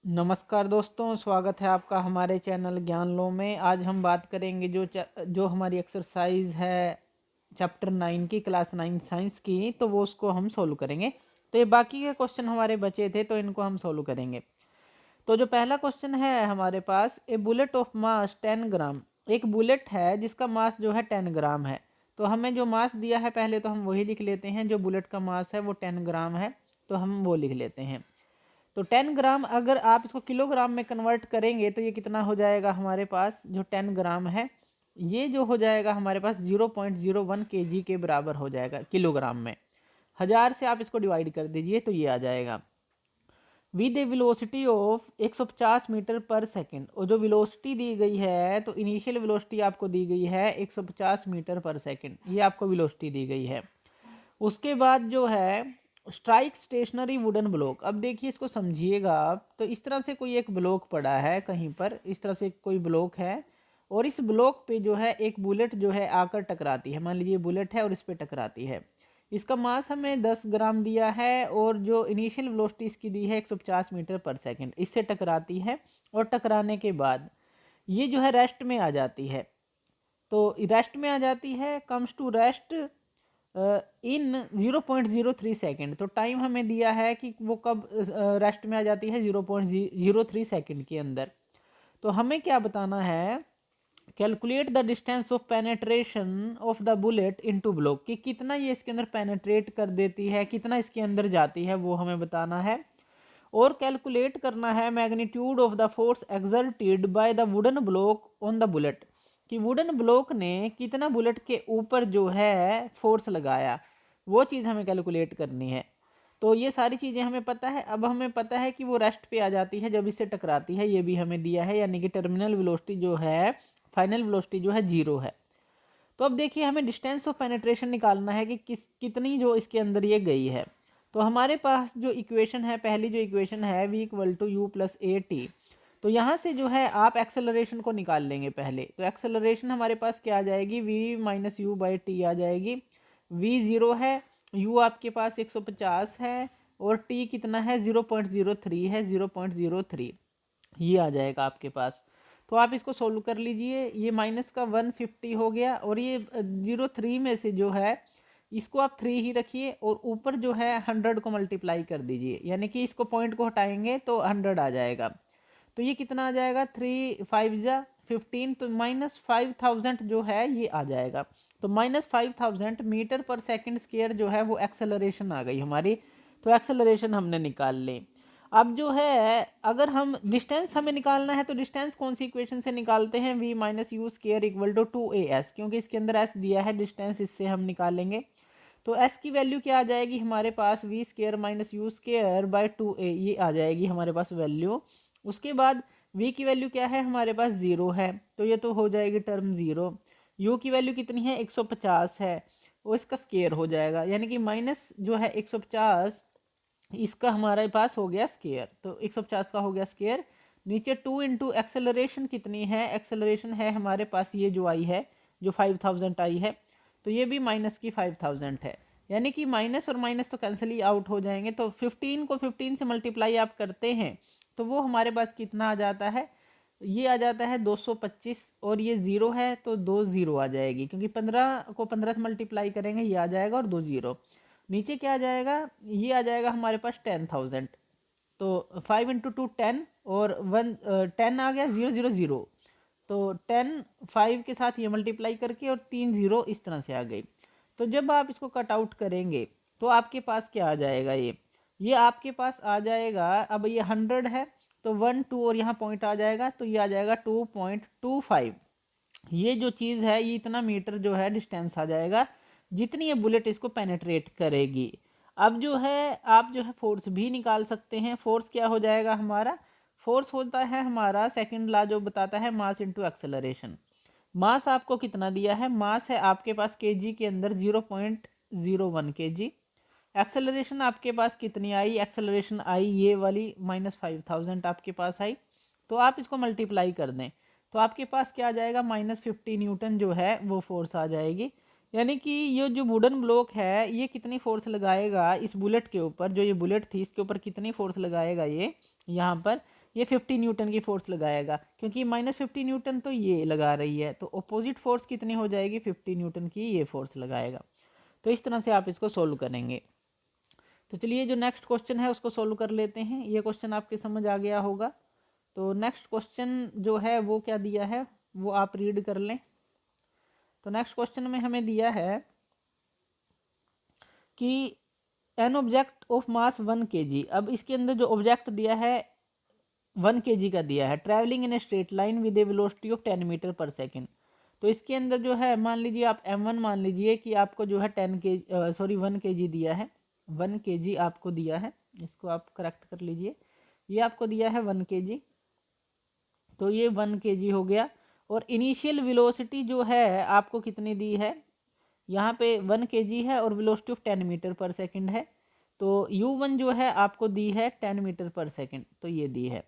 नमस्कार दोस्तों, स्वागत है आपका हमारे चैनल ज्ञान लो में। आज हम बात करेंगे जो हमारी एक्सरसाइज है चैप्टर 9 की, क्लास 9 साइंस की, तो वो उसको हम सोल्व करेंगे। तो ये बाकी के क्वेश्चन हमारे बचे थे तो इनको हम सोल्व करेंगे। तो जो पहला क्वेश्चन है हमारे पास, ए बुलेट ऑफ मास 10 ग्राम। एक बुलेट है जिसका मास जो है 10 ग्राम है। तो हमें जो मास दिया है पहले तो हम वही लिख लेते हैं। जो बुलेट का मास है वो 10 ग्राम है, तो हम वो लिख लेते हैं। तो 10 ग्राम अगर आप इसको किलोग्राम में कन्वर्ट करेंगे तो ये कितना हो जाएगा हमारे पास। जो 10 ग्राम है ये जो हो जाएगा हमारे पास 0.01 kg के बराबर हो जाएगा किलोग्राम में। 1000 से आप इसको डिवाइड कर दीजिए तो ये आ जाएगा with a velocity of 150 metre per second. और जो वेलोसिटी दी गई है तो इनिशियल वेलोसिटी आपको दी गई है 150 मीटर पर सेकंड, ये आपको वेलोसिटी दी गई है। उसके बाद जो है स्ट्राइक स्टेशनरी वुडन ब्लॉक। अब देखिए इसको समझिएगा आप। तो इस तरह से कोई एक ब्लॉक पड़ा है कहीं पर, इस तरह से कोई ब्लॉक है और इस ब्लॉक पे जो है एक बुलेट जो है आकर टकराती है। मान लीजिए बुलेट है और इस पे टकराती है। इसका मास हमें 10 ग्राम दिया है और जो इनिशियल वेलोसिटी इसकी दी है 150 मीटर पर सेकंड। इससे टकराती है और टकराने के बाद ये जो है रेस्ट में आ जाती है। तो रेस्ट में आ जाती है, comes to rest in 0.03 second. तो टाइम हमें दिया है कि वो कब रेस्ट में आ जाती है, 0.03 सेकेंड के अंदर। तो हमें क्या बताना है, calculate the distance of penetration of the bullet into block, कि कितना ये इसके अंदर पेनेट्रेट कर देती है, कितना इसके अंदर जाती है, वो हमें बताना है। और कैलकुलेट करना है magnitude of the force exerted by the wooden block on the bullet, कि वुडन ब्लॉक ने कितना बुलेट के ऊपर जो है फोर्स लगाया, वो चीज़ हमें कैलकुलेट करनी है। तो ये सारी चीज़ें हमें पता है। अब हमें पता है कि वो रेस्ट पे आ जाती है जब इससे टकराती है, ये भी हमें दिया है, यानी कि टर्मिनल वेलोसिटी जो है, फाइनल वेलोसिटी जो है 0 है। तो अब देखिए हमें डिस्टेंस ऑफ पेनिट्रेशन निकालना है कि कितनी जो इसके अंदर ये गई है। तो हमारे पास जो इक्वेशन है, पहली जो इक्वेशन है v equal to u plus a t. तो यहाँ से जो है आप एक्सेलरेशन को निकाल लेंगे पहले। तो एक्सेलरेशन हमारे पास क्या आ जाएगी, v minus u by t आ जाएगी। v 0 है, u आपके पास 150 है और t कितना है, 0.03 है, 0.03 ये आ जाएगा आपके पास। तो आप इसको सोल्व कर लीजिए। ये माइनस का 150 हो गया और ये 0.3 में से जो है इसको आप 3 ही रखिए और ऊपर जो है 100 को मल्टीप्लाई कर दीजिए, यानी कि इसको पॉइंट को हटाएंगे तो 100 आ जाएगा। तो ये कितना आ जाएगा, 3 5 जा 15, तो -5000 जो है ये आ जाएगा। तो -5000 मीटर पर सेकंड स्क्वायर जो है वो एक्सेलरेशन आ गई हमारी। तो एक्सेलरेशन हमने निकाल ली। अब जो है अगर हम डिस्टेंस हमें निकालना है तो डिस्टेंस कौन सी इक्वेशन से निकालते हैं, v minus u square equal to 2as, क्योंकि इसके अंदर s दिया है, डिस्टेंस इससे हम निकालेंगे। तो s की वैल्यू क्या आ जाएगी हमारे पास, v square minus u square by 2a, ये आ जाएगी हमारे पास वैल्यू। उसके बाद v की वैल्यू क्या है हमारे पास, 0 है, तो ये तो हो जाएगी टर्म 0। u की वैल्यू कितनी है, 150 है, वो इसका स्क्वायर हो जाएगा, यानी कि माइनस जो है 150, इसका हमारे पास हो गया स्केयर। तो 150 का हो गया स्केयर। नीचे 2 इंटू एक्सेलरेशन कितनी है, एक्सेलरेशन है हमारे पास ये जो आई है, जो 5000 आई है, तो ये भी माइनस की 5000 है, यानी कि माइनस और माइनस तो कैंसिल ही आउट हो जाएंगे। तो 15 को 15 से मल्टीप्लाई आप करते हैं तो वो हमारे पास कितना आ जाता है, ये आ जाता है 225, और ये 0 है तो 2 0 आ जाएगी, क्योंकि 15 को 15 से मल्टीप्लाई करेंगे ये आ जाएगा और 2 0। नीचे क्या आ जाएगा, ये आ जाएगा हमारे पास 10,000। तो 5 इंटू 2 10 और 10 आ गया, 0 0 0। तो 10 5 के साथ ये मल्टीप्लाई करके और 3 0 इस तरह से आ गई। तो जब आप इसको कट आउट करेंगे तो आपके पास क्या आ जाएगा, ये आपके पास आ जाएगा। अब ये 100 है तो 1 2 और यहाँ पॉइंट आ जाएगा, तो ये आ जाएगा 2.25। ये जो चीज़ है ये इतना मीटर जो है डिस्टेंस आ जाएगा जितनी ये बुलेट इसको पेनेट्रेट करेगी। अब जो है आप जो है फोर्स भी निकाल सकते हैं। फोर्स क्या हो जाएगा हमारा, फोर्स होता है हमारा सेकंड लॉ जो बताता है मास इनटू एक्सेलरेशन। मास आपको कितना दिया है, मास है आपके पास केजी के अंदर 0.01 केजी। एक्सेलरेशन आपके पास कितनी आई, एक्सेलरेशन आई ये वाली -5000 आपके पास आई। तो आप इसको मल्टीप्लाई कर दें तो आपके पास क्या आ जाएगा, -50 न्यूटन जो है वो फोर्स आ जाएगी। यानी कि ये जो वुडन ब्लॉक है ये कितनी फोर्स लगाएगा इस बुलेट के ऊपर, जो ये बुलेट थी इसके ऊपर कितनी फोर्स लगाएगा ये यहाँ पर, ये 50 न्यूटन की फोर्स लगाएगा, क्योंकि -50 न्यूटन तो ये लगा रही है, तो अपोजिट फोर्स कितनी हो जाएगी, 50 न्यूटन की ये फोर्स लगाएगा। तो इस तरह से आप इसको सोल्व करेंगे। तो चलिए जो नेक्स्ट क्वेश्चन है उसको सोल्व कर लेते हैं। ये क्वेश्चन आपके समझ आ गया होगा। तो नेक्स्ट क्वेश्चन जो है वो क्या दिया है वो आप रीड कर लें। तो नेक्स्ट क्वेश्चन में हमें दिया है कि N object of mass 1 kg। अब इसके अंदर जो ऑब्जेक्ट दिया है 1 kg का दिया है, travelling in a straight line with a velocity of 10 metre per second. तो इसके अंदर जो है मान लीजिए आप m1 मान लीजिए कि आपको जो है 1 kg दिया है, 1 kg आपको दिया है, इसको आप करेक्ट कर लीजिए, ये आपको दिया है 1 kg। तो ये 1 kg हो गया। और इनिशियल वेलोसिटी जो है आपको कितनी दी है, यहाँ पे 1 kg है और velocity of 10 metre per second है। तो u1 जो है आपको दी है 10 मीटर पर सेकंड, तो ये दी है।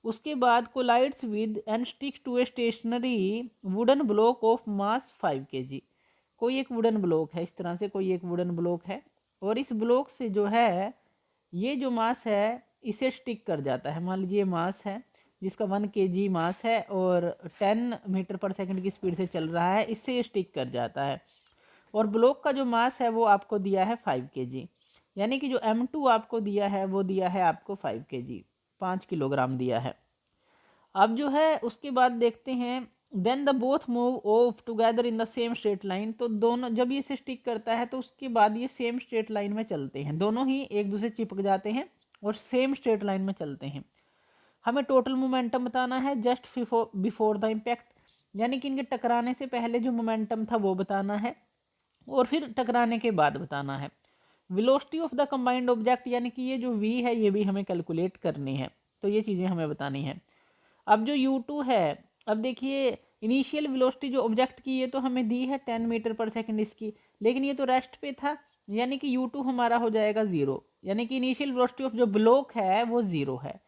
उसके बाद collides with and sticks to a stationary wooden block of mass 5 kg। कोई एक वुडन ब्लॉक है, इस तरह से कोई एक वुडन ब्लॉक है, और इस ब्लॉक से जो है ये जो मास है इसे स्टिक कर जाता है। मान लीजिए मास है जिसका 1 kg मास है और 10 मीटर पर सेकंड की स्पीड से चल रहा है, इससे ये स्टिक कर जाता है। और ब्लॉक का जो मास है वो आपको दिया है 5 kg, यानी कि जो m2 आपको दिया है वो दिया है आपको 5 kg, 5 किलोग्राम दिया है। अब जो है उसके बाद देखते हैं then the both move off together in the same straight line. तो दोनों जब ये से स्टिक करता है तो उसके बाद ये सेम स्ट्रेट लाइन में चलते हैं, दोनों ही एक दूसरे चिपक जाते हैं और सेम स्ट्रेट लाइन में चलते हैं। हमें टोटल मोमेंटम बताना है जस्ट बिफोर द इम्पैक्ट, यानी कि इनके टकराने से पहले जो मोमेंटम था वो बताना है और फिर टकराने के बाद बताना है। Velocity of the combined object, यानी कि ये जो v है ये भी हमें कैलकुलेट करनी है, तो ये चीज़ें हमें बतानी है। अब जो u2 है, अब देखिए इनिशियल वेलोसिटी जो ऑब्जेक्ट की ये तो हमें दी है 10 मीटर पर सेकंड इसकी, लेकिन ये तो रेस्ट पे था, यानी कि u2 हमारा हो जाएगा 0, यानी कि इनिशियल वेलोसिटी ऑफ जो ब्लॉक है वो 0 है।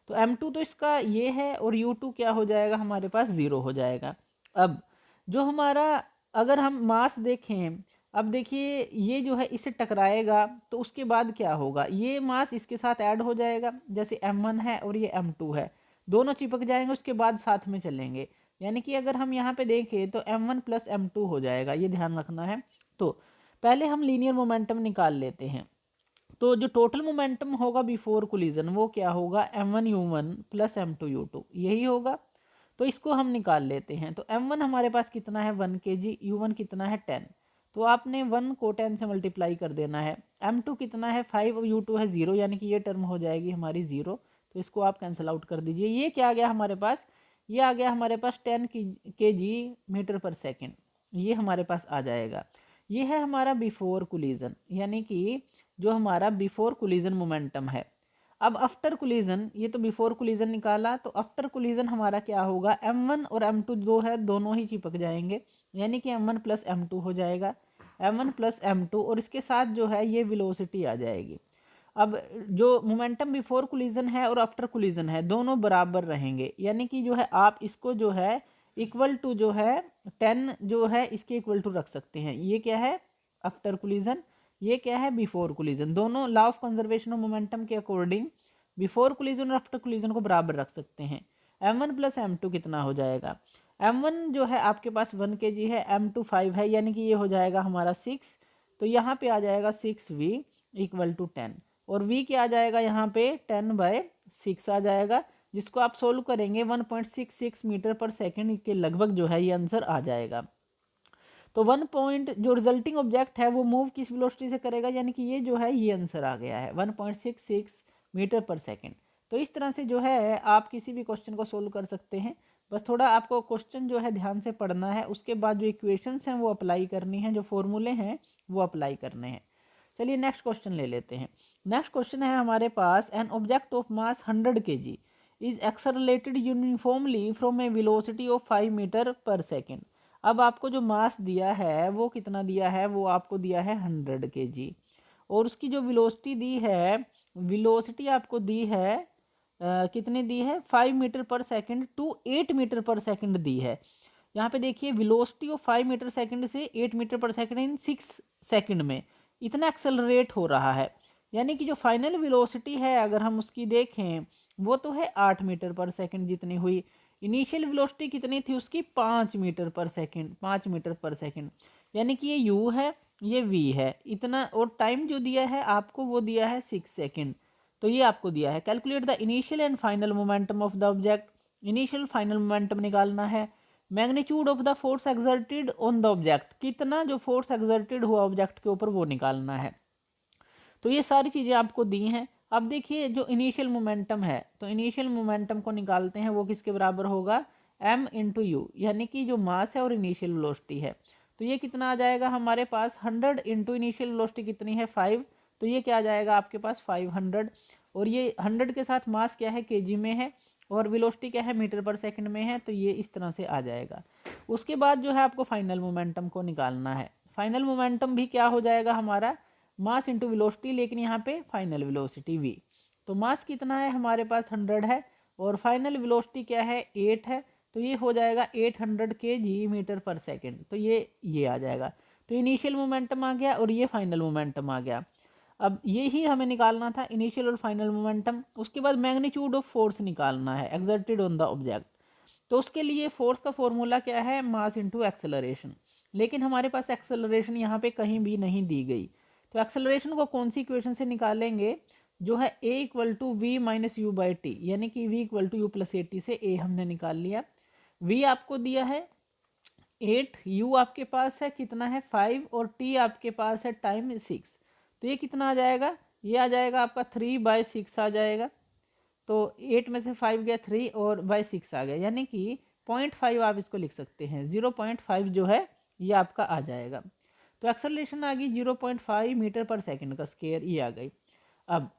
तो m2 तो इसका ये है और u2 क्या हो जाएगा हमारे पास 0 हो जाएगा। अब जो हमारा अगर हम मास देखें, अब देखिए ये जो है इससे टकराएगा तो उसके बाद क्या होगा, ये मास इसके साथ ऐड हो जाएगा, जैसे m1 है और ये m2 है, दोनों चिपक जाएंगे उसके बाद साथ में चलेंगे, यानी कि अगर हम यहाँ पे देखें तो m1 प्लस m2 हो जाएगा, ये ध्यान रखना है। तो पहले हम लीनियर मोमेंटम निकाल लेते हैं। तो जो टोटल मोमेंटम होगा बिफोर कोलिजन वो क्या होगा, m1u1 प्लस m2u2 यही होगा। तो इसको हम निकाल लेते हैं। तो m1 हमारे पास कितना है 1 kg, u1 कितना है 10, तो आपने 1 को 10 से मल्टीप्लाई कर देना है। m2 कितना है 5 और u2 है 0, यानी कि ये टर्म हो जाएगी हमारी 0, तो इसको आप कैंसिल आउट कर दीजिए। ये क्या आ गया हमारे पास, ये आ गया हमारे पास 10 kg मीटर पर सेकेंड, ये हमारे पास आ जाएगा। ये है हमारा बिफोर कोलिजन, यानी कि जो हमारा बिफोर कोलिजन मोमेंटम है। अब आफ्टर कोलिजन, ये तो बिफोर कोलिजन निकाला, तो आफ्टर कोलिजन हमारा क्या होगा, m1 और m2 जो है दोनों ही चिपक जाएंगे, यानी कि m1 प्लस m2 हो जाएगा, m1 प्लस m2 और इसके साथ जो है ये वेलोसिटी आ जाएगी। अब जो मोमेंटम बिफोर कोलिजन है और आफ्टर कोलिजन है दोनों बराबर रहेंगे, यानी कि जो है आप इसको जो है इक्वल टू जो है 10 जो है इसके इक्वल टू रख सकते हैं। ये क्या है आफ्टर कोलिजन, ये क्या है बिफोर कोलिजन, दोनों law of conservation of momentum के अकॉर्डिंग बिफोर कोलिजन और आफ्टर कोलिजन को बराबर रख सकते हैं। m1 प्लस m2 कितना हो जाएगा, m1 जो है आपके पास 1 kg है, m2 5 है, यानी कि ये हो जाएगा हमारा 6, तो यहाँ पे आ जाएगा 6v इक्वल टू 10, और v क्या आ जाएगा यहाँ पे 10/6 आ जाएगा, जिसको आप सोल्व करेंगे 1.66 मीटर पर सेकेंड के लगभग जो है ये आंसर आ जाएगा। तो 1 पॉइंट जो रिजल्टिंग ऑब्जेक्ट है वो मूव किस वेलोसिटी से करेगा, यानी कि ये जो है ये आंसर आ गया है 1.66 मीटर पर सेकेंड। तो इस तरह से जो है आप किसी भी क्वेश्चन को सोल्व कर सकते हैं। बस थोड़ा आपको क्वेश्चन जो है ध्यान से पढ़ना है, उसके बाद जो इक्वेशंस हैं वो अप्लाई करनी है, जो फॉर्मूले हैं वो अप्लाई करने हैं। चलिए नेक्स्ट क्वेश्चन ले लेते हैं। नेक्स्ट क्वेश्चन है हमारे पास, an object of mass 100 kg is accelerated uniformly from a velocity of 5 metre per second. अब आपको जो मास दिया है वो कितना दिया है, वो आपको दिया है 100 kg, और उसकी जो वेलोसिटी दी है, वेलोसिटी आपको दी है कितनी दी है 5 metre per second to 8 metre per second दी है। यहाँ पे देखिए वेलोसिटी ऑफ 5 मीटर सेकंड से 8 metre per second in 6 second में इतना एक्सेलरेट हो रहा है, यानी कि जो फाइनल वेलोसिटी है अगर हम उसकी देखें वो तो है 8 मीटर पर सेकंड जितनी हुई। इनिशियल वेलोसिटी कितनी थी उसकी 5 metre per second, 5 metre per second. यानी कि ये u है, ये v है इतना, और टाइम जो दिया है आपको वो दिया है 6 सेकंड। तो ये आपको दिया है calculate the initial and final momentum of the object. Initial final momentum निकालना है। Magnitude of the force exerted on the object, कितना जो फोर्स एक्सर्टेड हुआ ऑब्जेक्ट के ऊपर वो निकालना है। तो ये सारी चीज़ें आपको दी हैं। अब देखिए जो इनिशियल मोमेंटम है, तो इनिशियल मोमेंटम को निकालते हैं, वो किसके बराबर होगा, m इंटू यू, यानी कि जो मास है और इनिशियल वेलोसिटी है। तो ये कितना आ जाएगा हमारे पास 100 इंटू इनिशियल वेलोसिटी कितनी है 5, तो ये क्या आ जाएगा आपके पास 500। और ये 100 के साथ मास क्या है केजी में है, और वेलोसिटी क्या है मीटर पर सेकंड में है, तो ये इस तरह से आ जाएगा। उसके बाद जो है आपको फाइनल मोमेंटम को निकालना है। फाइनल मोमेंटम भी क्या हो जाएगा हमारा, मास इंटू वेलोसिटी, लेकिन यहाँ पे फाइनल वेलोसिटी v। तो मास कितना है हमारे पास 100 है, और फाइनल वेलोसिटी क्या है 8 है, तो ये हो जाएगा 800 kg मीटर पर सेकंड। तो ये आ जाएगा। तो इनिशियल मोमेंटम आ गया और ये फाइनल मोमेंटम आ गया। अब ये ही हमें निकालना था, इनिशियल और फाइनल मोमेंटम। उसके बाद मैग्नीट्यूड ऑफ फोर्स निकालना है एक्सर्टेड ऑन द ऑब्जेक्ट। तो उसके लिए फोर्स का फॉर्मूला क्या है, मास इंटू एक्सेलरेशन। लेकिन हमारे पास एक्सेलरेशन यहाँ पे कहीं भी नहीं दी गई, तो एक्सेलरेशन को कौन सी इक्वेशन से निकालेंगे, जो है a equal to v minus u by t, यानी कि v equal to u plus a t से a हमने निकाल लिया। v आपको दिया है 8, u आपके पास है कितना है 5, और t आपके पास है टाइम 6। तो ये कितना आ जाएगा, ये आ जाएगा आपका 3/6 आ जाएगा। तो 8 में से 5 गया 3 और बाई 6 आ गया, यानी कि 0.5 आप इसको लिख सकते हैं। 0.5 जो है ये आपका आ जाएगा। तो एक्सेलरेशन आ गई 0.5 मीटर पर सेकंड का स्क्वायर, ये आ गई। अब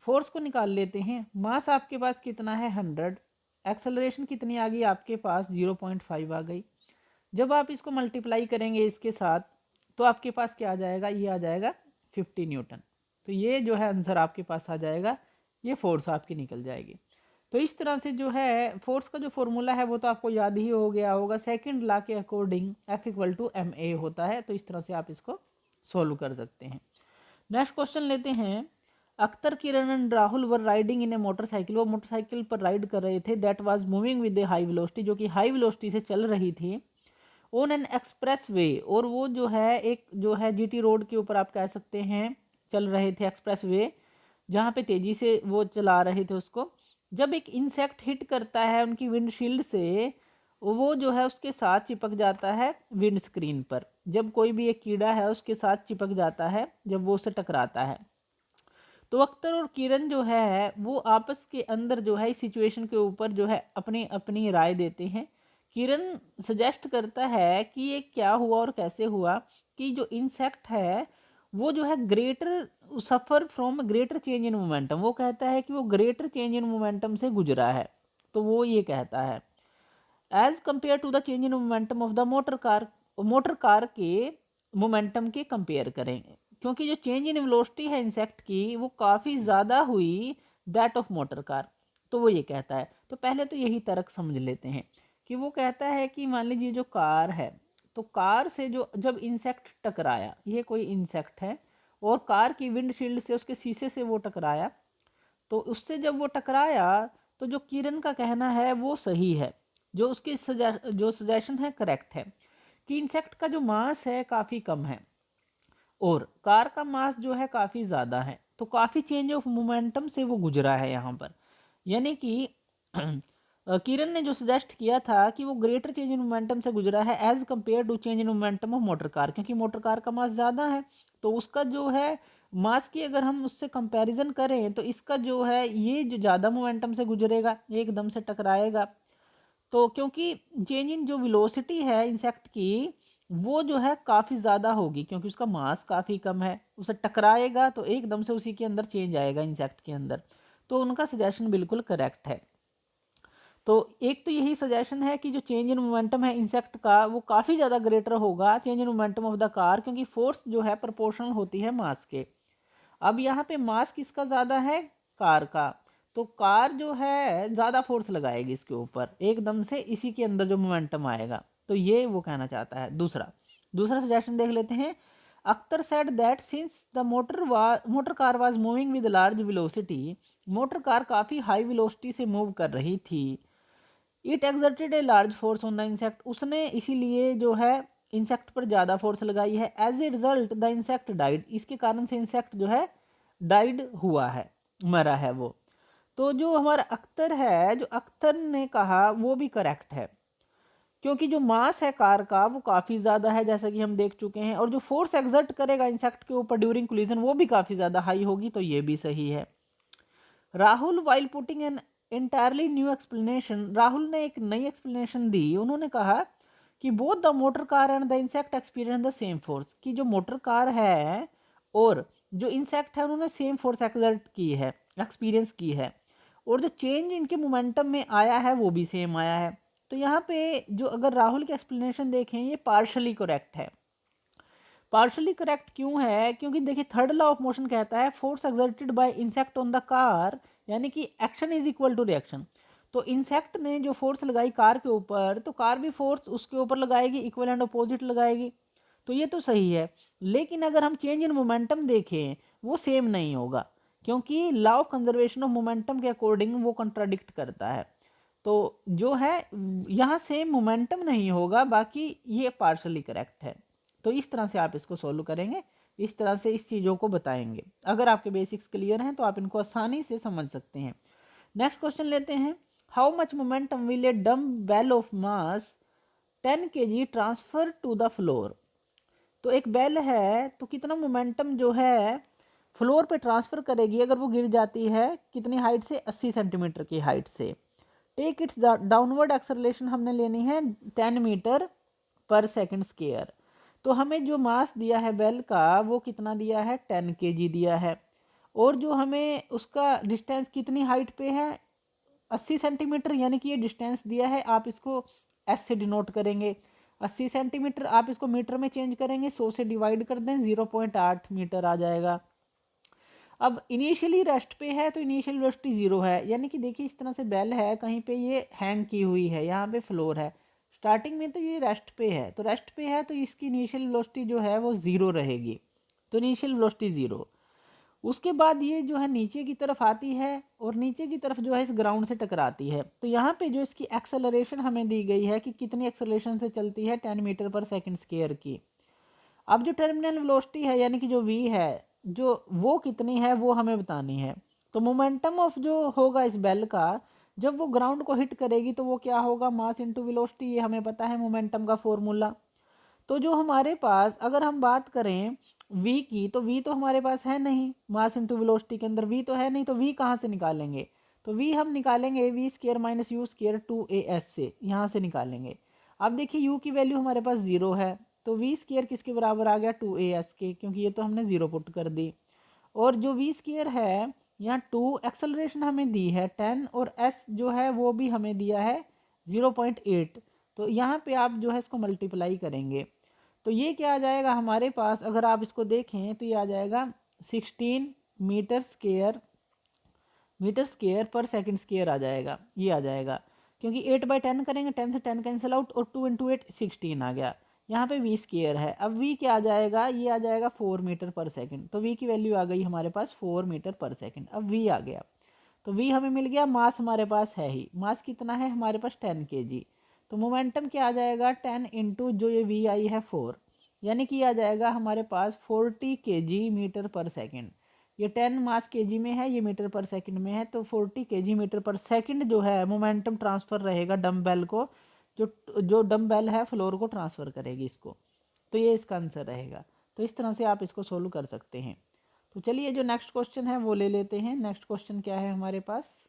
फोर्स को निकाल लेते हैं। मास आपके पास कितना है 100, एक्सेलरेशन कितनी आ गई आपके पास 0.5 आ गई। जब आप इसको मल्टीप्लाई करेंगे इसके साथ, तो आपके पास क्या आ जाएगा, ये आ जाएगा 50 न्यूटन। तो ये जो है आंसर आपके पास आ जाएगा, ये फोर्स आपकी निकल जाएगी। तो इस तरह से जो है फोर्स का जो फॉर्मूला है वो तो आपको याद ही हो गया होगा, सेकंड लॉ के according F equal to m a होता है। तो इस तरह से आप इसको सोल्व कर सकते हैं। नेक्स्ट क्वेश्चन लेते हैं। Akhtar, Kiran and Rahul were riding in a motorcycle, वो मोटरसाइकिल पर राइड कर रहे थे, that was moving with a high velocity, जो कि हाई वेलोसिटी से चल रही थी, ऑन एन एक्सप्रेस वे, और वो जो है एक जो है जीटी रोड के ऊपर आप कह सकते हैं चल रहे थे, एक्सप्रेस वे जहाँ पे तेजी से वो चला रहे थे उसको। जब एक इंसेक्ट हिट करता है उनकी विंडशील्ड से, वो जो है उसके साथ चिपक जाता है विंड स्क्रीन पर। जब कोई भी एक कीड़ा है उसके साथ चिपक जाता है जब वो उससे टकराता है। तो अख्तर और किरण जो है वो आपस के अंदर जो है इस सिचुएशन के ऊपर जो है अपनी अपनी राय देते हैं। किरण सजेस्ट करता है कि ये क्या हुआ और कैसे हुआ, कि जो इंसेक्ट है वो जो है greater suffer from greater change in momentum, वो कहता है कि वो ग्रेटर चेंज इन मोमेंटम से गुजरा है। तो वो ये कहता है as compared to the change in momentum of the motor car के मोमेंटम के कंपेयर करेंगे, क्योंकि जो चेंज इन वेलोसिटी है इंसेक्ट की वो काफ़ी ज़्यादा हुई दैट ऑफ मोटर कार। तो वो ये कहता है। तो पहले तो यही तर्क समझ लेते हैं कि वो कहता है कि मान लीजिए जो कार है, तो कार से जो जब इंसेक्ट टकराया, ये कोई इंसेक्ट है और कार की विंडशील्ड से उसके शीशे से वो टकराया, तो उससे जब वो टकराया तो जो किरण का कहना है वो सही है, जो उसकी जो सजेशन है करेक्ट है, कि इंसेक्ट का जो मास है काफ़ी कम है और कार का मास जो है काफ़ी ज़्यादा है, तो काफ़ी चेंज ऑफ मोमेंटम से वो गुजरा है यहाँ पर। यानी कि किरण ने जो सजेस्ट किया था कि वो ग्रेटर चेंज इन मोमेंटम से गुजरा है as compared to change in momentum of motor car, क्योंकि मोटर कार का मास ज़्यादा है, तो उसका जो है मास की अगर हम उससे कंपैरिजन करें तो इसका जो है ये जो ज़्यादा मोमेंटम से गुजरेगा, एकदम से टकराएगा। तो क्योंकि चेंज इन जो वेलोसिटी है इंसेक्ट की वो जो है काफ़ी ज़्यादा होगी, क्योंकि उसका मास काफ़ी कम है, उसे टकराएगा तो एकदम से उसी के अंदर चेंज आएगा इंसेक्ट के अंदर। तो उनका सजेशन बिल्कुल करेक्ट है। तो एक तो यही सजेशन है कि जो चेंज इन मोमेंटम है इंसेक्ट का वो काफ़ी ज़्यादा ग्रेटर होगा change in momentum of the car, क्योंकि फोर्स जो है प्रोपोर्शनल होती है मास के। अब यहाँ पे मास किसका ज़्यादा है, कार का, तो कार जो है ज़्यादा फोर्स लगाएगी इसके ऊपर, एकदम से इसी के अंदर जो मोमेंटम आएगा। तो ये वो कहना चाहता है। दूसरा सजेशन देख लेते हैं। Akhtar said that since the motor car was moving with large velocity, motor car काफ़ी हाई वेलोसिटी से मूव कर रही थी, it exerted a large force on the insect, उसने इसीलिए जो है इंसेक्ट पर ज़्यादा फोर्स लगाई है। As a result the insect died, इसके कारण से इंसेक्ट जो है डाइड हुआ है, मरा है वो। तो जो हमारा अख्तर है, जो अख्तर ने कहा वो भी करेक्ट है, क्योंकि जो मास है कार का वो काफ़ी ज़्यादा है जैसा कि हम देख चुके हैं, और जो फोर्स एक्सर्ट करेगा इंसेक्ट के ऊपर ड्यूरिंग कोलिजन वो भी काफ़ी ज़्यादा हाई होगी, तो ये भी सही है। Rahul while putting an entirely new explanation, Rahul ने एक नई एक्सप्लेनेशन दी, उन्होंने कहा कि both the motor car and the insect experience the same force, कि जो मोटर कार है और जो इंसेक्ट है उन्होंने सेम फोर्स एक्सर्ट की है, एक्सपीरियंस की है, और जो चेंज इनके मोमेंटम में आया है वो भी सेम आया है। तो यहाँ पे जो अगर राहुल की एक्सप्लेनेशन देखें ये पार्शली करेक्ट है। पार्शली करेक्ट क्यों है? क्योंकि देखिए थर्ड लॉ ऑफ मोशन कहता है force exerted by insect on the car, यानी कि action is equal to reaction. तो इंसेक्ट ने जो फोर्स लगाई कार के ऊपर, तो कार भी फोर्स उसके ऊपर लगाएगी, इक्वल एंड अपोजिट लगाएगी, तो ये तो सही है। लेकिन अगर हम चेंज इन मोमेंटम देखें वो सेम नहीं होगा, क्योंकि law of conservation of momentum के अकॉर्डिंग वो कंट्राडिक्ट करता है। तो जो है यहाँ सेम मोमेंटम नहीं होगा, बाकी ये पार्शली करेक्ट है। तो इस तरह से आप इसको सोल्व करेंगे, इस तरह से इस चीज़ों को बताएंगे। अगर आपके बेसिक्स क्लियर हैं तो आप इनको आसानी से समझ सकते हैं। नेक्स्ट क्वेश्चन लेते हैं, how much momentum will a dumbbell of mass 10 kg transfer to the floor. तो एक बेल है तो कितना मोमेंटम जो है फ्लोर पे ट्रांसफर करेगी अगर वो गिर जाती है, कितनी हाइट से? 80 सेंटीमीटर की हाइट से। टेक इट्स डाउनवर्ड एक्सेलरेशन हमने लेनी है 10 मीटर पर सेकंड स्क्वायर। तो हमें जो मास दिया है बेल का वो कितना दिया है? 10 kg दिया है, और जो हमें उसका डिस्टेंस कितनी हाइट पे है? 80 सेंटीमीटर, यानी कि ये डिस्टेंस दिया है, आप इसको एस से डिनोट करेंगे। 80 सेंटीमीटर आप इसको मीटर में चेंज करेंगे, 100 से डिवाइड कर दें, 0.8 मीटर आ जाएगा। अब इनिशियली रेस्ट पे है तो इनिशियल वेलोसिटी 0 है, यानी कि देखिए इस तरह से बेल है, कहीं पे ये हैंग की हुई है, यहाँ पे फ्लोर है, स्टार्टिंग में तो ये रेस्ट पे है, तो रेस्ट पे है तो इसकी इनिशियल वेलोसिटी जो है वो 0 रहेगी, तो इनिशियल वेलोसिटी 0। उसके बाद ये जो है नीचे की तरफ आती है और नीचे की तरफ जो है इस ग्राउंड से टकराती है, तो यहाँ पे जो इसकी एक्सेलरेशन हमें दी गई है कि कितनी एक्सेलरेशन से चलती है, 10 मीटर पर सेकंड स्क्वायर की। अब जो टर्मिनल वेलोसिटी है यानी कि जो v है, जो वो कितनी है वो हमें बतानी है। तो मोमेंटम ऑफ जो होगा इस बेल का, जब वो ग्राउंड को हिट करेगी तो वो क्या होगा? मास इनटू वेलोसिटी, ये हमें पता है मोमेंटम का फॉर्मूला। तो जो हमारे पास अगर हम बात करें v की, तो v तो हमारे पास है नहीं, मास इनटू वेलोसिटी के अंदर v तो है नहीं, तो v कहाँ से निकालेंगे? तो v हम निकालेंगे v square minus u square 2as से, यहाँ से निकालेंगे। अब देखिए u की वैल्यू हमारे पास 0 है, तो वी स्क्वायर किसके बराबर आ गया? 2as के, क्योंकि ये तो हमने 0 पुट कर दी। और जो वी स्क्वायर है यहाँ 2, एक्सेलरेशन हमें दी है 10, और s जो है वो भी हमें दिया है 0.8। तो यहाँ पे आप जो है इसको मल्टीप्लाई करेंगे तो ये क्या आ जाएगा हमारे पास? अगर आप इसको देखें तो ये आ जाएगा 16 मीटर स्क्वायर पर सेकंड स्क्वायर आ जाएगा, ये आ जाएगा, क्योंकि 8/10 करेंगे, 10 से 10 कैंसिल आउट, और 2 इंटू 8 16 आ गया। यहाँ पे v स्क्वायर है, अब v क्या आ जाएगा? ये आ जाएगा 4 मीटर पर सेकंड, तो v की वैल्यू आ गई हमारे पास 4 मीटर पर सेकंड। अब v आ गया, तो v हमें मिल गया, मास हमारे पास है ही, मास कितना है हमारे पास? 10 kg। तो मोमेंटम क्या आ जाएगा? 10 इंटू जो ये v आई है 4, यानी कि आ जाएगा हमारे पास 40 kg मीटर पर सेकंड। ये 10 मास केजी में है, ये मीटर पर सेकंड में है, तो 40 kg मीटर पर सेकंड जो है मोमेंटम ट्रांसफ़र रहेगा डम्बेल को, जो डम्बेल है फ्लोर को ट्रांसफ़र करेगी इसको, तो ये इसका आंसर रहेगा। तो इस तरह से आप इसको सोल्व कर सकते हैं। तो चलिए जो नेक्स्ट क्वेश्चन है वो ले लेते हैं। नेक्स्ट क्वेश्चन क्या है हमारे पास?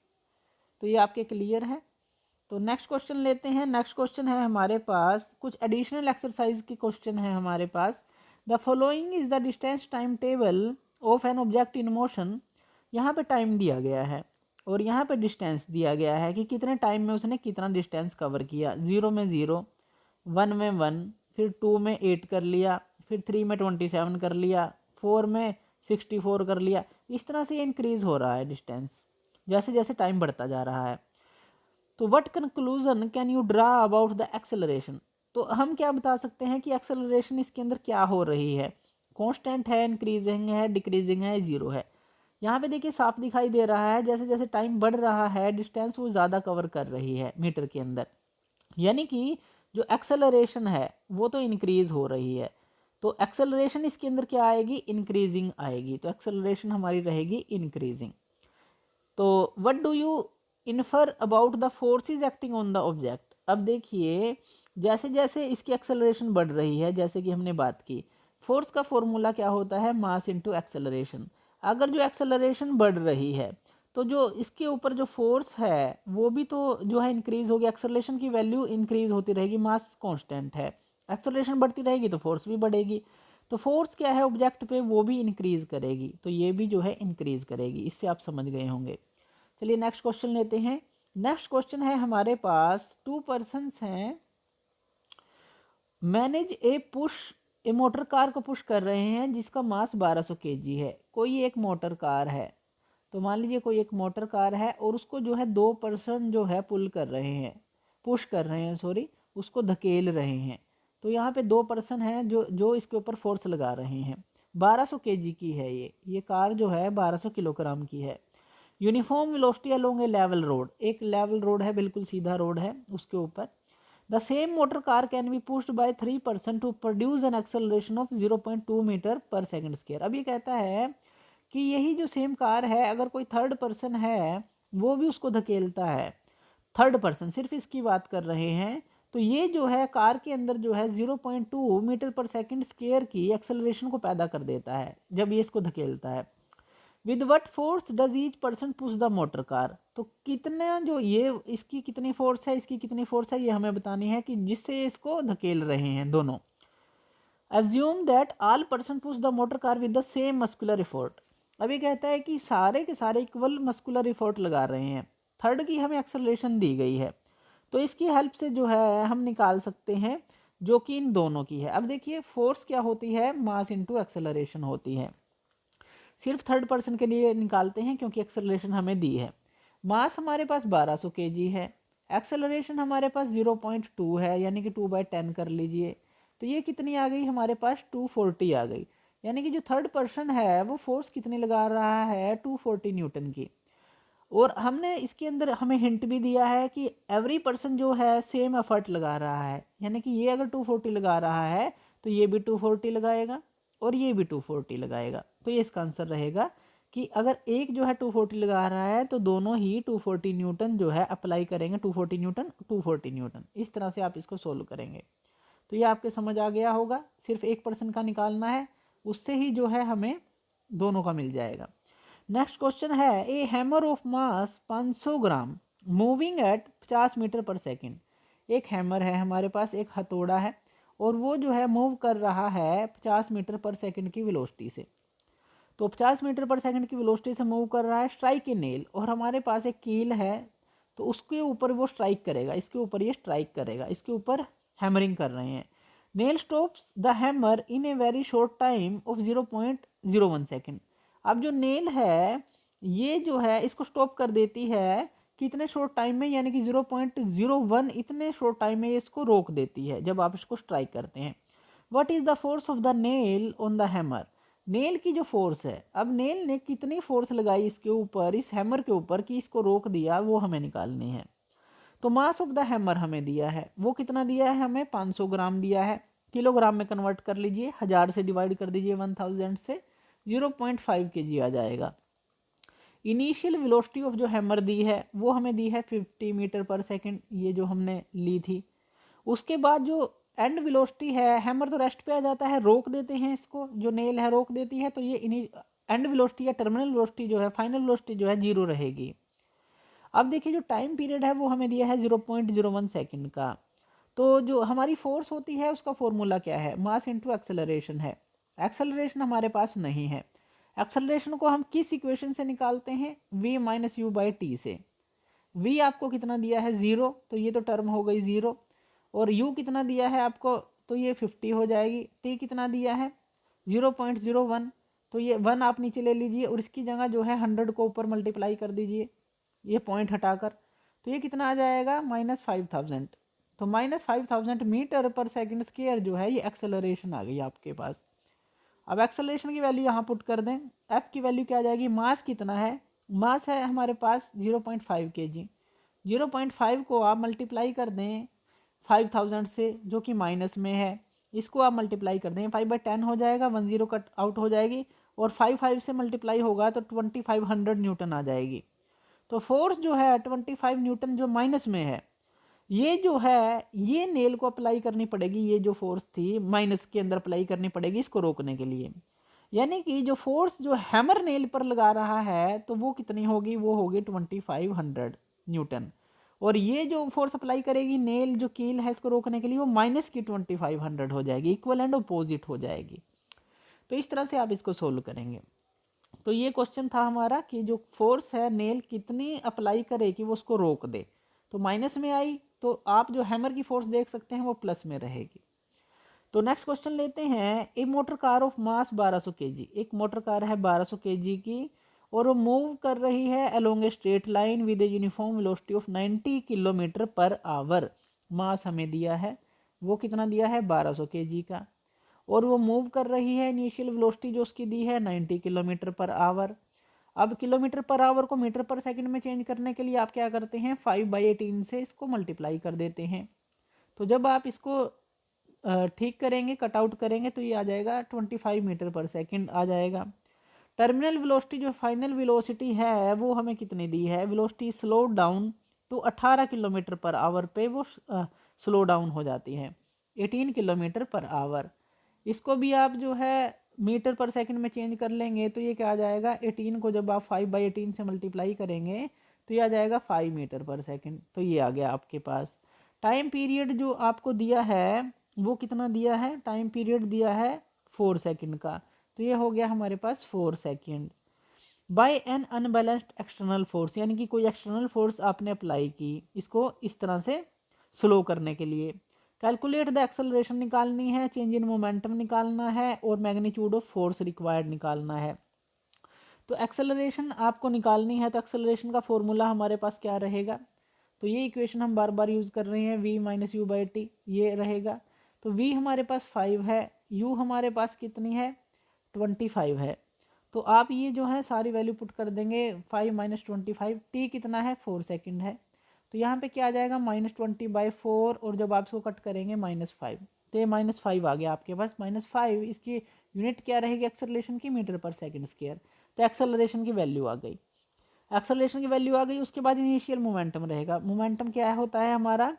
तो ये आपके क्लियर है। तो नेक्स्ट क्वेश्चन लेते हैं। नेक्स्ट क्वेश्चन है हमारे पास कुछ एडिशनल एक्सरसाइज के क्वेश्चन है हमारे पास। The following is the distance time table of an object in motion. यहाँ पे टाइम दिया गया है और यहाँ पे डिस्टेंस दिया गया है कि कितने टाइम में उसने कितना डिस्टेंस कवर किया। 0 में 0, 1 में 1, फिर 2 में 8 कर लिया, फिर 3 में 27 कर लिया, 4 में 64 कर लिया। इस तरह से ये इंक्रीज़ हो रहा है डिस्टेंस जैसे जैसे टाइम बढ़ता जा रहा है। तो what conclusion can you draw about the acceleration? तो हम क्या बता सकते हैं कि एक्सेलरेशन इसके अंदर क्या हो रही है। कांस्टेंट है, इंक्रीजिंग है, डिक्रीजिंग है, जीरो है। यहाँ पे देखिए साफ दिखाई दे रहा है जैसे जैसे टाइम बढ़ रहा है डिस्टेंस वो ज़्यादा कवर कर रही है मीटर के अंदर, यानी कि जो एक्सेलरेशन है वो तो इंक्रीज हो रही है। तो एक्सेलरेशन इसके अंदर क्या आएगी, इंक्रीजिंग आएगी, तो एक्सेलरेशन हमारी रहेगी इंक्रीजिंग। तो what do you infer about the forces acting on the object. अब देखिए जैसे जैसे इसकी एक्सेलरेशन बढ़ रही है, जैसे कि हमने बात की, फोर्स का फॉर्मूला क्या होता है, मास इनटू एक्सेलरेशन। अगर जो एक्सेलरेशन बढ़ रही है तो जो इसके ऊपर जो फोर्स है वो भी तो जो है इंक्रीज होगी, एक्सेलरेशन की वैल्यू इंक्रीज होती रहेगी, मास कांस्टेंट है, एक्सेलरेशन बढ़ती रहेगी तो फोर्स भी बढ़ेगी। तो फोर्स क्या है ऑब्जेक्ट पे, वो भी इंक्रीज करेगी, तो ये भी जो है इंक्रीज करेगी। इससे आप समझ गए होंगे। चलिए नेक्स्ट क्वेश्चन लेते हैं। नेक्स्ट क्वेश्चन है हमारे पास, टू पर्सन्स हैं, मैनेज ए पुश, ए मोटर कार को पुश कर रहे हैं जिसका मास 1200 kg है। कोई एक मोटर कार है, तो मान लीजिए कोई एक मोटर कार है और उसको जो है 2 पर्सन जो है पुल कर रहे हैं, पुश कर रहे हैं सॉरी, उसको धकेल रहे हैं। तो यहाँ पे 2 पर्सन हैं जो इसके ऊपर फोर्स लगा रहे हैं। 1200 kg की है ये कार जो है 1200 किलोग्राम की है। Uniform velocity along a level road, एक लेवल रोड है, बिल्कुल सीधा रोड है, उसके ऊपर the same motor car can be pushed by 3 person to produce an acceleration of 0.2 metre per second square. अब ये कहता है कि यही जो सेम कार है अगर कोई थर्ड पर्सन है वो भी उसको धकेलता है, थर्ड पर्सन सिर्फ इसकी बात कर रहे हैं, तो ये जो है कार के अंदर जो है 0.2 मीटर पर सेकंड स्क्वायर की एक्सेलरेशन को पैदा कर देता है जब ये इसको धकेलता है। With what force does each person push the motor car, तो कितना जो ये इसकी कितनी फोर्स है, इसकी कितनी फोर्स है, ये हमें बतानी है कि जिससे इसको धकेल रहे हैं दोनों। Assume that all person push the motor car with the same muscular effort. अभी कहता है कि सारे के सारे इक्वल मस्कुलर इफोर्ट लगा रहे हैं, थर्ड की हमें एक्सेलरेशन दी गई है, तो इसकी हेल्प से जो है हम निकाल सकते हैं जो कि इन दोनों की है। अब देखिए फोर्स क्या होती है, मास इनटू एक्सेलरेशन होती है। सिर्फ थर्ड पर्सन के लिए निकालते हैं क्योंकि एक्सेलरेशन हमें दी है। मास हमारे पास 1200 kg है, एक्सेलरेशन हमारे पास 0.2 है, यानी कि 2/10 कर लीजिए, तो ये कितनी आ गई हमारे पास, 240 आ गई। यानी कि जो थर्ड पर्सन है वो फोर्स कितनी लगा रहा है, 240 न्यूटन की। और हमने इसके अंदर हमें हिंट भी दिया है कि एवरी पर्सन जो है सेम एफर्ट लगा रहा है, यानी कि ये अगर 240 लगा रहा है तो ये भी 240 लगाएगा और ये भी 240 लगाएगा। तो ये इसका आंसर रहेगा कि अगर एक जो है 240 लगा रहा है तो दोनों ही 240 न्यूटन जो है अप्लाई करेंगे, 240 न्यूटन 240 न्यूटन, इस तरह से आप इसको सोल्व करेंगे। तो ये आपके समझ आ गया होगा, सिर्फ एक पर्सन का निकालना है, उससे ही जो है हमें दोनों का मिल जाएगा। नेक्स्ट क्वेश्चन है, a hammer of mass 500 gram moving at 50 metre per second. एक हैमर है हमारे पास, एक हथौड़ा है और वो जो है मूव कर रहा है 50 मीटर पर सेकंड की वेलोसिटी से। तो 50 मीटर पर सेकंड की वेलोसिटी से मूव कर रहा है, स्ट्राइक ए नेल, और हमारे पास एक कील है तो उसके ऊपर वो स्ट्राइक करेगा, इसके ऊपर ये स्ट्राइक करेगा, इसके ऊपर हैमरिंग कर रहे हैं। Nail stops the hammer in a very short time of 0.01 second. अब जो नेल है ये जो है इसको स्टॉप कर देती है कितने शॉर्ट टाइम में, यानी कि 0.01 इतने शॉर्ट टाइम में ये इसको रोक देती है जब आप इसको स्ट्राइक करते हैं। What is the force of the nail on the hammer. Nail की जो फोर्स है, अब नेल ने कितनी फोर्स लगाई इसके ऊपर, इस हैमर के ऊपर, कि इसको रोक दिया, वो हमें निकालनी है। तो मास ऑफ द हैमर हमें दिया है, वो कितना दिया है हमें, 500 ग्राम दिया है। किलोग्राम में कन्वर्ट कर लीजिए, 1000 से डिवाइड कर दीजिए 1000 से, 0.5 kg आ जाएगा। इनिशियल वेलोसिटी ऑफ जो हैमर दी है वो हमें दी है 50 मीटर पर सेकंड, ये जो हमने ली थी। उसके बाद जो एंड वेलोसिटी है, हैमर तो रेस्ट पे आ जाता है, रोक देते हैं इसको, जो नेल है रोक देती है, तो ये एंड वेलोसिटी या टर्मिनल वेलोसिटी जो है, फाइनल वेलोसिटी जो है 0 रहेगी। अब देखिए जो टाइम पीरियड है वो हमें दिया है 0.01 सेकेंड का। तो जो हमारी फोर्स होती है उसका फॉर्मूला क्या है, मास इंटू एक्सेलरेशन है। एक्सेलरेशन हमारे पास नहीं है, एक्सेलरेशन को हम किस इक्वेशन से निकालते हैं, v minus u by T से। v आपको कितना दिया है 0, तो ये तो टर्म हो गई 0, और u कितना दिया है आपको, तो ये 50 हो जाएगी। t कितना दिया है 0.01, तो ये 1 आप नीचे ले लीजिए और इसकी जगह जो है 100 को ऊपर मल्टीप्लाई कर दीजिए, ये पॉइंट हटाकर, तो ये कितना आ जाएगा -5000। तो -5000 मीटर पर सेकंड स्क्वायर जो है ये एक्सेलरेशन आ गई आपके पास। अब एक्सेलरेशन की वैल्यू यहाँ पुट कर दें, एफ की वैल्यू क्या आ जाएगी, मास कितना है, मास है हमारे पास 0.5 kg। 0.5 को आप मल्टीप्लाई कर दें 5000 से जो कि माइनस में है, इसको आप मल्टीप्लाई कर दें 5/10 हो जाएगा, 10 कट आउट हो जाएगी और 5 से मल्टीप्लाई होगा तो 2500 न्यूटन आ जाएगी। तो फोर्स जो है 25 न्यूटन जो माइनस में है, ये जो है ये नेल को अप्लाई करनी पड़ेगी, ये जो फोर्स थी माइनस के अंदर अप्लाई करनी पड़ेगी इसको रोकने के लिए। यानी कि जो फोर्स जो हैमर नेल पर लगा रहा है तो वो कितनी होगी, वो होगी 2500 न्यूटन। और ये जो फोर्स अप्लाई करेगी नेल जो कील है इसको रोकने के लिए, वो माइनस की 2500 हो जाएगी, इक्वल एंड अपोजिट हो जाएगी। तो इस तरह से आप इसको सोल्व करेंगे। तो ये क्वेश्चन था हमारा कि जो फोर्स है नेल कितनी अप्लाई करे कि वो उसको रोक दे। तो माइनस में आई तो आप जो हैमर की फोर्स देख सकते हैं वो प्लस में रहेगी। तो नेक्स्ट क्वेश्चन लेते हैं, a motor car of mass 1200 kg, एक मोटर कार है 1200 kg की और वो मूव कर रही है along a straight line with a uniform velocity of 90 kilometre per hour. Mass हमें दिया है, वो कितना दिया है 1200 kg का, और वो मूव कर रही है, इनिशियल वेलोसिटी जो उसकी दी है 90 किलोमीटर पर आवर। अब किलोमीटर पर आवर को मीटर पर सेकंड में चेंज करने के लिए आप क्या करते हैं, 5/18 से इसको मल्टीप्लाई कर देते हैं। तो जब आप इसको ठीक करेंगे, कट आउट करेंगे तो ये आ जाएगा 25 मीटर पर सेकंड आ जाएगा। टर्मिनल वेलोसिटी जो फाइनल वेलोसिटी है वो हमें कितनी दी है, velocity slow down to 18 kilometre per hour पे वो स्लो डाउन हो जाती है 18 किलोमीटर पर आवर। इसको भी आप जो है मीटर पर सेकंड में चेंज कर लेंगे तो ये क्या आ जाएगा, 18 को जब आप 5/18 से मल्टीप्लाई करेंगे तो ये आ जाएगा 5 मीटर पर सेकंड। तो ये आ गया आपके पास। टाइम पीरियड जो आपको दिया है वो कितना दिया है, टाइम पीरियड दिया है 4 सेकंड का, तो ये हो गया हमारे पास 4 second. By an unbalanced external force, यानी कि कोई एक्सटर्नल फोर्स आपने अप्लाई की इसको इस तरह से स्लो करने के लिए। कैलकुलेट द एक्सेलरेशन निकालनी है, चेंज इन मोमेंटम निकालना है और मैग्नीट्यूड ऑफ फोर्स रिक्वायर्ड निकालना है। तो एक्सेलरेशन आपको निकालनी है तो एक्सेलरेशन का फॉर्मूला हमारे पास क्या रहेगा, तो ये इक्वेशन हम बार बार यूज़ कर रहे हैं, v minus u by T ये रहेगा। तो v हमारे पास 5 है, u हमारे पास कितनी है 25 है। तो आप ये जो है सारी वैल्यू पुट कर देंगे, 5 माइनस 25, टी कितना है 4 सेकंड है। तो यहाँ पे क्या आ जाएगा -20/4 और जब आप इसको कट करेंगे -5, तो ये -5 आ गया आपके पास। -5 इसकी यूनिट क्या रहेगी एक्सेलरेशन की, मीटर पर सेकंड स्क्वायर। तो एक्सेलरेशन की वैल्यू आ गई, एक्सेलरेशन की वैल्यू आ गई। उसके बाद इनिशियल मोमेंटम रहेगा, मोमेंटम क्या होता है हमारा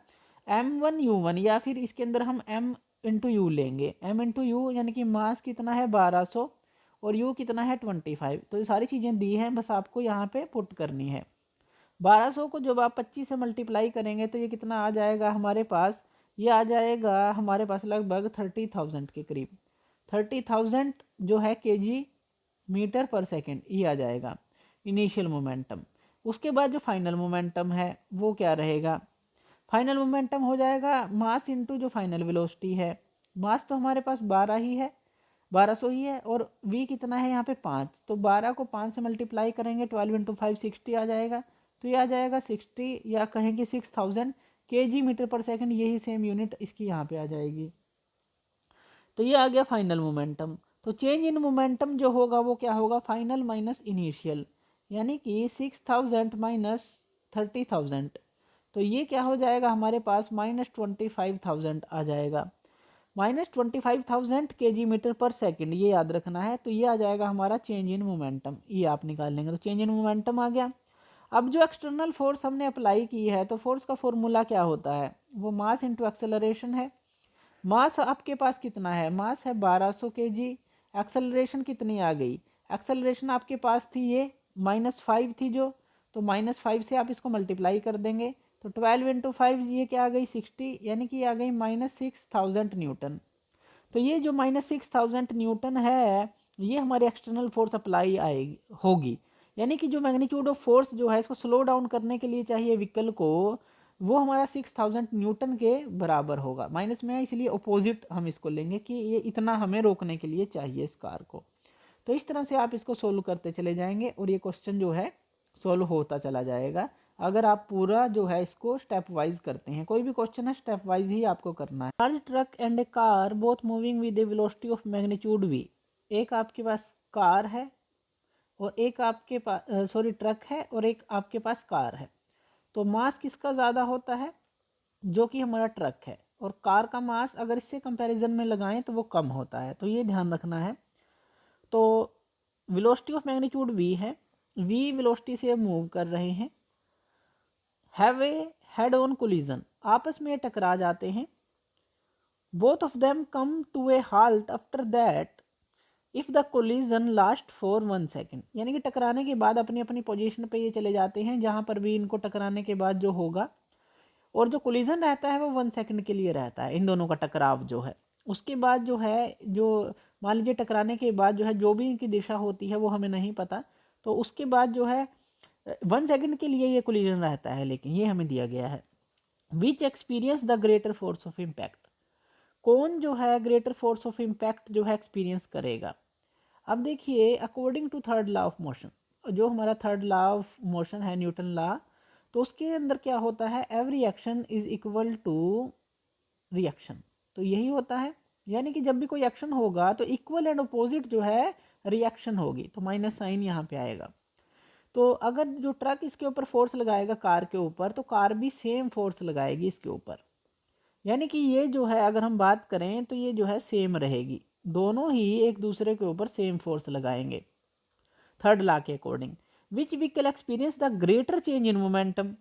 m1u1, या फिर इसके अंदर हम m इंटू यू लेंगे, m इंटू यू, यानी कि मास कितना है 1200 और u कितना है 25। तो ये सारी चीज़ें दी हैं, बस आपको यहाँ पे पुट करनी है। 1200 को जब आप 25 से मल्टीप्लाई करेंगे तो ये कितना आ जाएगा हमारे पास, ये आ जाएगा हमारे पास लगभग 30,000 के करीब, 30,000 जो है kg मीटर पर सेकंड ये आ जाएगा इनिशियल मोमेंटम। उसके बाद जो फाइनल मोमेंटम है वो क्या रहेगा, फाइनल मोमेंटम हो जाएगा मास इंटू जो फाइनल वेलोसिटी है। मास तो हमारे पास 12 ही है, 1200 ही है, और v कितना है यहाँ पे 5, तो 12 को 5 से मल्टीप्लाई करेंगे 12 इंटू 5 60 आ जाएगा। तो ये आ जाएगा 60 या कहेंगे 6000 kg मीटर पर सेकंड, यही सेम यूनिट इसकी यहाँ पे आ जाएगी। तो ये आ गया फाइनल मोमेंटम। तो चेंज इन मोमेंटम जो होगा वो क्या होगा, फाइनल माइनस इनिशियल, यानी कि 6000 माइनस 30,000, तो ये क्या हो जाएगा हमारे पास -25,000 आ जाएगा। -25,000 kg मीटर पर सेकंड ये याद रखना है। तो ये आ जाएगा हमारा चेंज इन मोमेंटम, ये आप निकाल लेंगे। तो चेंज इन मोमेंटम आ गया। अब जो एक्सटर्नल फोर्स हमने अप्लाई की है तो फोर्स का फॉर्मूला क्या होता है, वो मास इंटू एक्सेलरेशन है। मास आपके पास कितना है, मास है 1200 kg, एक्सेलरेशन कितनी आ गई, एक्सेलरेशन आपके पास थी ये -5 थी जो, तो -5 से आप इसको मल्टीप्लाई कर देंगे तो 12 इंटू 5 ये क्या आ गई 60, यानी कि आ गई -6000 न्यूटन। तो ये जो -6000 न्यूटन है ये हमारी एक्सटर्नल फोर्स अप्लाई आएगी होगी, यानी कि जो मैग्नीट्यूड ऑफ फोर्स जो है इसको स्लो डाउन करने के लिए चाहिए व्हीकल को, वो हमारा 6000 न्यूटन के बराबर होगा। माइनस में है इसलिए अपोजिट हम इसको लेंगे कि ये इतना हमें रोकने के लिए चाहिए इस कार को। तो इस तरह से आप इसको सोल्व करते चले जाएंगे और ये क्वेश्चन जो है सोल्व होता चला जाएगा, अगर आप पूरा जो है इसको स्टेप वाइज करते हैं। कोई भी क्वेश्चन है स्टेप वाइज ही आपको करना है। Large truck and A car both moving with a velocity of magnitude v, एक आपके पास कार है और एक आपके पास ट्रक है और एक आपके पास कार है, तो मास किसका ज़्यादा होता है? जो कि हमारा ट्रक है। और कार का मास अगर इससे कंपैरिजन में लगाएं तो वो कम होता है, तो ये ध्यान रखना है। तो वेलोसिटी ऑफ मैग्नीट्यूड v है, v वेलोसिटी से मूव कर रहे हैं। Have a head on collision, आपस में टकरा जाते हैं। Both of them come to a halt after that if the collision last for 1 second, यानी कि टकराने के बाद अपनी अपनी पोजीशन पे ये चले जाते हैं जहाँ पर भी इनको टकराने के बाद जो होगा। और जो कोलिजन रहता है वो 1 सेकेंड के लिए रहता है, इन दोनों का टकराव जो है। उसके बाद जो है, जो मान लीजिए टकराने के बाद जो है जो भी इनकी दिशा होती है वो हमें नहीं पता, तो उसके बाद जो है 1 सेकेंड के लिए ये कोलिजन रहता है, लेकिन ये हमें दिया गया है। Which experience the greater force of impact, कौन जो है ग्रेटर फोर्स ऑफ इम्पैक्ट जो है एक्सपीरियंस करेगा। अब देखिए, according to third law of motion, जो हमारा थर्ड लॉ ऑफ मोशन है न्यूटन लॉ, तो उसके अंदर क्या होता है, every action is equal to reaction. तो यही होता है, यानी कि जब भी कोई एक्शन होगा तो इक्वल एंड अपोजिट जो है रिएक्शन होगी, तो माइनस साइन यहाँ पे आएगा। तो अगर जो ट्रक इसके ऊपर फोर्स लगाएगा कार के ऊपर, तो कार भी सेम फोर्स लगाएगी इसके ऊपर, यानी कि ये जो है अगर हम बात करें तो ये जो है सेम रहेगी, दोनों ही एक दूसरे के ऊपर सेम फोर्स लगाएंगे थर्ड लॉ के according. Which vehicle experience the greater change in momentum,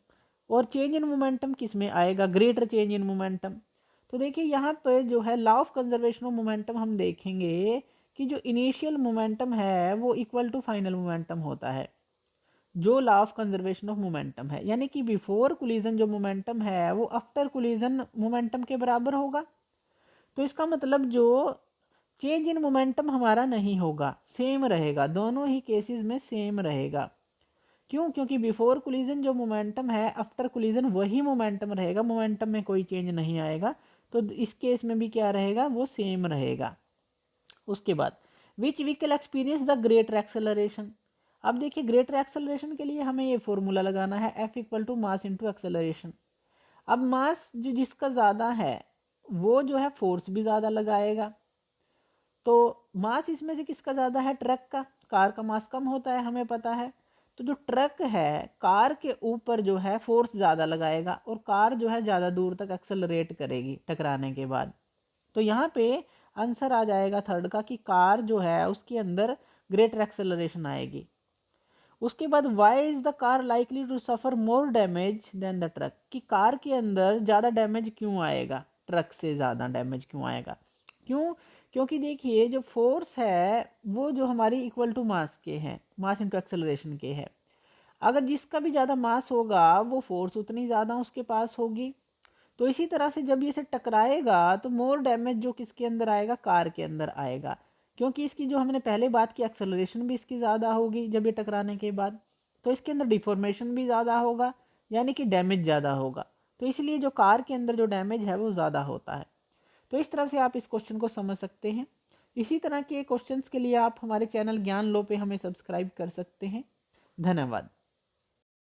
और चेंज इन मोमेंटम किस में आएगा, ग्रेटर चेंज इन मोमेंटम। तो देखिए यहाँ पे जो है law of conservation of momentum हम देखेंगे कि जो इनिशियल मोमेंटम है वो इक्वल टू फाइनल मोमेंटम होता है, जो law of conservation of momentum है, यानी कि बिफोर कोलिजन जो मोमेंटम है वो आफ्टर कोलिजन मोमेंटम के बराबर होगा। तो इसका मतलब जो चेंज इन मोमेंटम हमारा नहीं होगा, सेम रहेगा, दोनों ही केसेस में सेम रहेगा। क्यों? क्योंकि बिफोर कोलिजन जो मोमेंटम है आफ्टर कोलिजन वही मोमेंटम रहेगा, मोमेंटम में कोई चेंज नहीं आएगा, तो इस केस में भी क्या रहेगा, वो सेम रहेगा। उसके बाद which vehicle experience the greater acceleration. अब देखिए ग्रेटर एक्सेलरेशन के लिए हमें ये फॉर्मूला लगाना है, F equal to mass into acceleration. अब मास जो जिसका ज़्यादा है वो जो है फोर्स भी ज़्यादा लगाएगा, तो मास इसमें से किसका ज़्यादा है, ट्रक का। कार का मास कम होता है हमें पता है, तो जो ट्रक है कार के ऊपर जो है फोर्स ज़्यादा लगाएगा और कार जो है ज़्यादा दूर तक एक्सेलरेट करेगी टकराने के बाद। तो यहाँ पे आंसर आ जाएगा थर्ड का कि कार जो है उसके अंदर ग्रेटर एक्सेलरेशन आएगी। उसके बाद why is the car likely to suffer more damage than the truck, कि कार के अंदर ज़्यादा डैमेज क्यों आएगा, ट्रक से ज़्यादा डैमेज क्यों आएगा। क्यों? क्योंकि देखिए जो फोर्स है वो जो हमारी इक्वल टू मास के हैं, मास इंटू एक्सेलरेशन के है। अगर जिसका भी ज़्यादा मास होगा वो फोर्स उतनी ज़्यादा उसके पास होगी। तो इसी तरह से जब ये इसे टकराएगा तो मोर डैमेज जो किसके अंदर आएगा, कार के अंदर आएगा, क्योंकि इसकी जो हमने पहले बात की एक्सेलरेशन भी इसकी ज़्यादा होगी जब ये टकराने के बाद, तो इसके अंदर डिफॉर्मेशन भी ज़्यादा होगा, यानी कि डैमेज ज़्यादा होगा। तो इसलिए जो कार के अंदर जो डैमेज है वो ज़्यादा होता है। तो इस तरह से आप इस क्वेश्चन को समझ सकते हैं। इसी तरह के क्वेश्चंस के लिए आप हमारे चैनल ज्ञान लो पे हमें सब्सक्राइब कर सकते हैं। धन्यवाद।